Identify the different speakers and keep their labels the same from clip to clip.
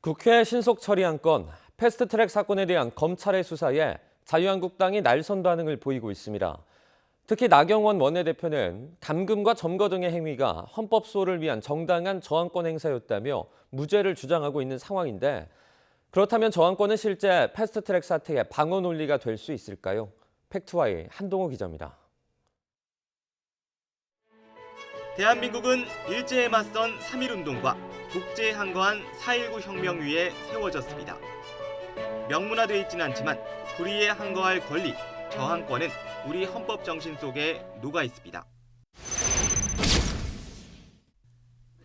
Speaker 1: 국회 신속 처리한 건 패스트트랙 사건에 대한 검찰의 수사에 자유한국당이 날선 반응을 보이고 있습니다. 특히 나경원 원내대표는 감금과 점거 등의 행위가 헌법 수호를 위한 정당한 저항권 행사였다며 무죄를 주장하고 있는 상황인데 그렇다면 저항권은 실제 패스트트랙 사태의 방어 논리가 될 수 있을까요? 팩트와의 한동호 기자입니다.
Speaker 2: 대한민국은 일제에 맞선 3.1운동과 국제에 항거한 4.19 혁명 위에 세워졌습니다. 명문화돼 있지는 않지만 불의에 항거할 권리, 저항권은 우리 헌법 정신 속에 녹아 있습니다.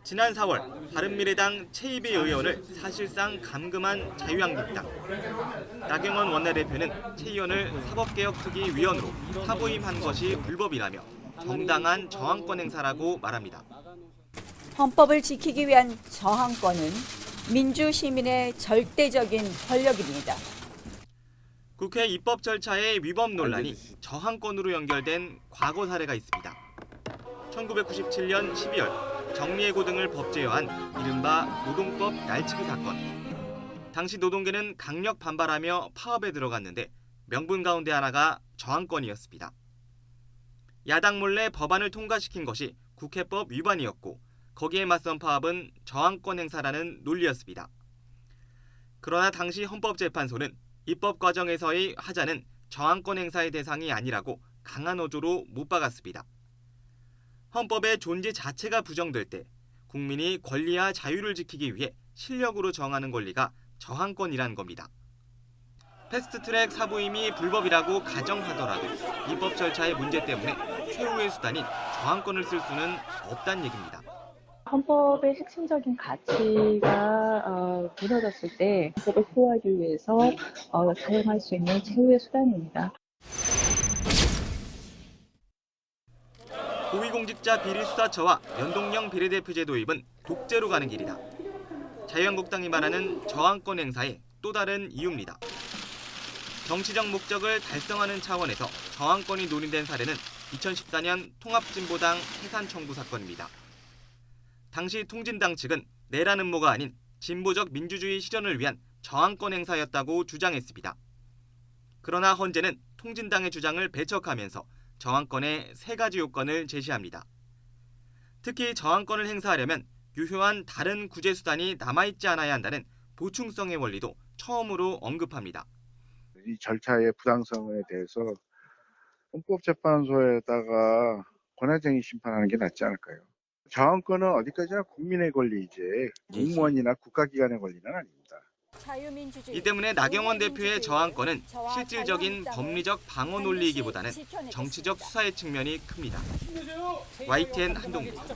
Speaker 2: 지난 4월 바른미래당 최이배 의원을 사실상 감금한 자유한국당. 나경원 원내대표는 최 의원을 사법개혁특위위원으로 사부임한 것이 불법이라며 정당한 저항권 행사라고 말합니다.
Speaker 3: 헌법을 지키기 위한 저항권은 민주시민의 절대적인 권력입니다.
Speaker 2: 국회 입법 절차의 위법 논란이 저항권으로 연결된 과거 사례가 있습니다. 1997년 12월 정리해고 등을 법제화한 이른바 노동법 날치기 사건. 당시 노동계는 강력 반발하며 파업에 들어갔는데 명분 가운데 하나가 저항권이었습니다. 야당 몰래 법안을 통과시킨 것이 국회법 위반이었고 거기에 맞선 파업은 저항권 행사라는 논리였습니다. 그러나 당시 헌법재판소는 입법 과정에서의 하자는 저항권 행사의 대상이 아니라고 강한 어조로 못 박았습니다. 헌법의 존재 자체가 부정될 때 국민이 권리와 자유를 지키기 위해 실력으로 정하는 권리가 저항권이란 겁니다. 패스트트랙 사부임이 불법이라고 가정하더라도 입법 절차의 문제 때문에 최후의 수단인 저항권을 쓸 수는 없다는 얘기입니다.
Speaker 4: 헌법의 핵심적인 가치가 무너졌을 때 헌법을 수호하기 위해서 사용할 수 있는 최후의 수단입니다.
Speaker 2: 고위공직자 비리수사처와 연동형 비례대표제 도입은 독재로 가는 길이다. 자유한국당이 말하는 저항권 행사의 또 다른 이유입니다. 정치적 목적을 달성하는 차원에서 저항권이 논의된 사례는 2014년 통합진보당 해산 청구 사건입니다. 당시 통진당 측은 내란 음모가 아닌 진보적 민주주의 실현을 위한 저항권 행사였다고 주장했습니다. 그러나 헌재는 통진당의 주장을 배척하면서 저항권의 3가지 요건을 제시합니다. 특히 저항권을 행사하려면 유효한 다른 구제 수단이 남아있지 않아야 한다는 보충성의 원리도 처음으로 언급합니다.
Speaker 5: 이 절차의 부당성에 대해서 헌법재판소에다가 권한쟁의 심판하는 게 낫지 않을까요? 저항권은 어디까지나 국민의 권리이지 공무원이나 국가기관의 권리는 아닙니다.
Speaker 2: 이 때문에 나경원 대표의 저항권은 실질적인 법리적 방어 논리이기보다는 정치적 수사의 측면이 큽니다. YTN 한동훈입니다.